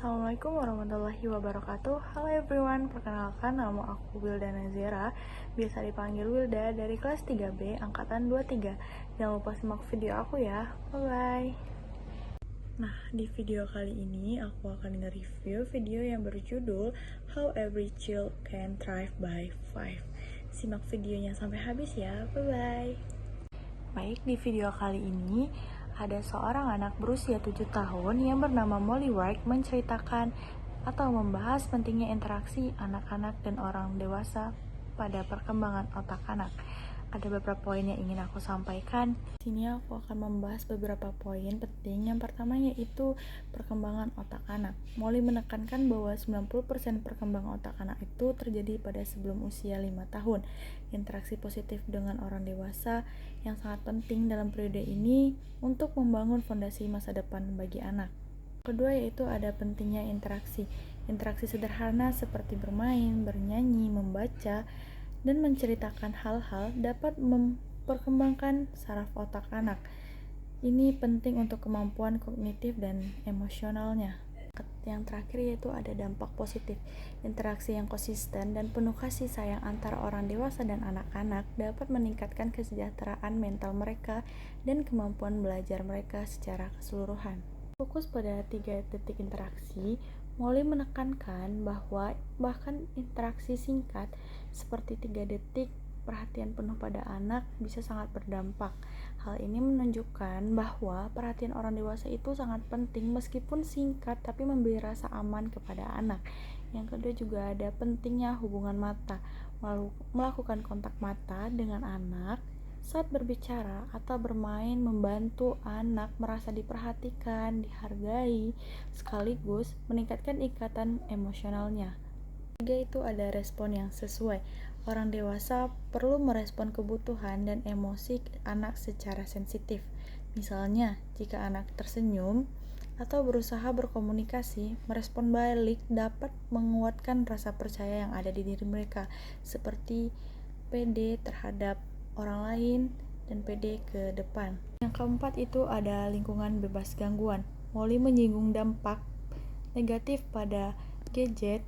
Assalamualaikum warahmatullahi wabarakatuh. Halo everyone, perkenalkan nama aku Wilda Nazira, biasa dipanggil Wilda dari kelas 3B angkatan 23. Jangan lupa simak video aku ya. Bye bye. Nah, di video kali ini aku akan nge-review video yang berjudul How Every Child Can Thrive by 5. Simak videonya sampai habis ya. Bye bye. Baik, di video kali ini ada seorang anak berusia 7 tahun yang bernama Molly Wright menceritakan atau membahas pentingnya interaksi anak-anak dan orang dewasa pada perkembangan otak anak. Ada beberapa poin yang ingin aku sampaikan. Di sini aku akan membahas beberapa poin penting. Yang pertama yaitu perkembangan otak anak. Molly menekankan bahwa 90% perkembangan otak anak itu terjadi pada sebelum usia 5 tahun. Interaksi positif dengan orang dewasa yang sangat penting dalam periode ini untuk membangun fondasi masa depan bagi anak. Kedua yaitu ada pentingnya interaksi. Interaksi sederhana seperti bermain, bernyanyi, membaca, dan menceritakan hal-hal dapat memperkembangkan saraf otak anak. Ini penting untuk kemampuan kognitif dan emosionalnya. Yang terakhir yaitu ada dampak positif. Interaksi yang konsisten dan penuh kasih sayang antara orang dewasa dan anak-anak dapat meningkatkan kesejahteraan mental mereka dan kemampuan belajar mereka secara keseluruhan. Fokus pada 3 detik interaksi, Molly menekankan bahwa bahkan interaksi singkat seperti 3 detik perhatian penuh pada anak bisa sangat berdampak. Hal ini menunjukkan bahwa perhatian orang dewasa itu sangat penting meskipun singkat tapi memberi rasa aman kepada anak. Yang kedua juga ada pentingnya hubungan mata. Melakukan kontak mata dengan anak saat berbicara atau bermain membantu anak merasa diperhatikan, dihargai, sekaligus meningkatkan ikatan emosionalnya. Ketiga itu ada respon yang sesuai. Orang dewasa perlu merespon kebutuhan dan emosi anak secara sensitif. Misalnya, jika anak tersenyum atau berusaha berkomunikasi, merespon balik dapat menguatkan rasa percaya yang ada di diri mereka, seperti pede terhadap orang lain dan pede ke depan. Yang keempat itu ada lingkungan bebas gangguan. Molly menyinggung dampak negatif pada gadget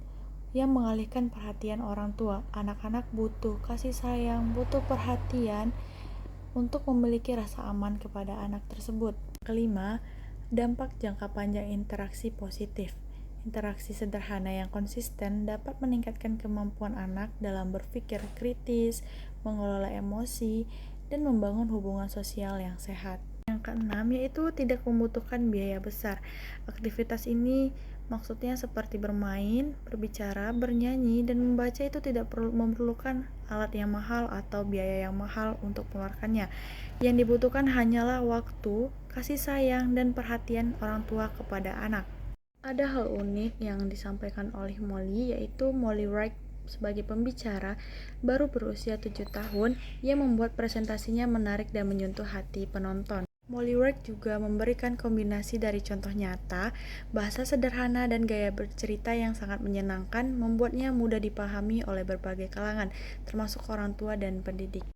yang mengalihkan perhatian orang tua. Anak-anak butuh kasih sayang, butuh perhatian untuk memiliki rasa aman kepada anak tersebut. Kelima, dampak jangka panjang interaksi positif. Interaksi sederhana yang konsisten dapat meningkatkan kemampuan anak dalam berpikir kritis, mengelola emosi, dan membangun hubungan sosial yang sehat. Yang keenam yaitu tidak membutuhkan biaya besar. Aktivitas ini maksudnya seperti bermain, berbicara, bernyanyi, dan membaca itu tidak perlu memerlukan alat yang mahal atau biaya yang mahal untuk mengeluarkannya. Yang dibutuhkan hanyalah waktu, kasih sayang, dan perhatian orang tua kepada anak. Ada hal unik yang disampaikan oleh Molly, yaitu Molly Wright sebagai pembicara baru berusia 7 tahun yang membuat presentasinya menarik dan menyentuh hati penonton. Molly Wright juga memberikan kombinasi dari contoh nyata, bahasa sederhana, dan gaya bercerita yang sangat menyenangkan, membuatnya mudah dipahami oleh berbagai kalangan, termasuk orang tua dan pendidik.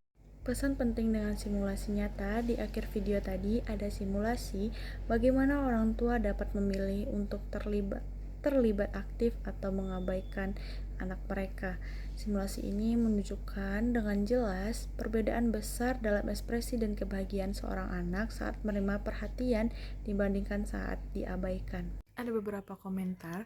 Pesan penting dengan simulasi nyata. Di akhir video tadi ada simulasi bagaimana orang tua dapat memilih untuk terlibat aktif atau mengabaikan anak mereka. Simulasi ini menunjukkan dengan jelas perbedaan besar dalam ekspresi dan kebahagiaan seorang anak saat menerima perhatian dibandingkan saat diabaikan. Ada beberapa komentar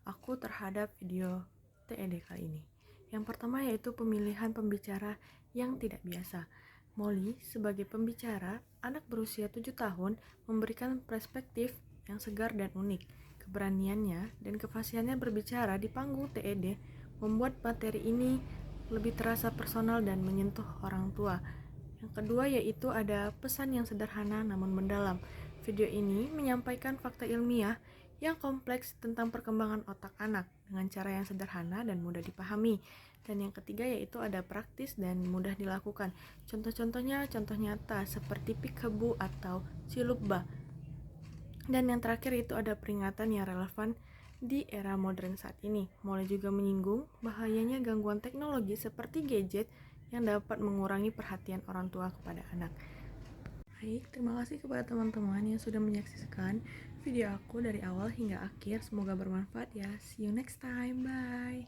aku terhadap video TED kali ini. Yang pertama yaitu pemilihan pembicara yang tidak biasa. Molly sebagai pembicara, anak berusia 7 tahun, memberikan perspektif yang segar dan unik. Keberaniannya dan kefasihannya berbicara di panggung TED membuat materi ini lebih terasa personal dan menyentuh orang tua. Yang kedua yaitu ada pesan yang sederhana namun mendalam. Video ini menyampaikan fakta ilmiah yang kompleks tentang perkembangan otak anak dengan cara yang sederhana dan mudah dipahami. Dan yang ketiga yaitu ada praktis dan mudah dilakukan. Contoh-contohnya contoh nyata seperti peekaboo atau cilupba. Dan yang terakhir itu ada peringatan yang relevan di era modern saat ini. Molly juga menyinggung bahayanya gangguan teknologi seperti gadget yang dapat mengurangi perhatian orang tua kepada anak. Baik, terima kasih kepada teman-teman yang sudah menyaksikan video aku dari awal hingga akhir. Semoga bermanfaat ya. See you next time. Bye.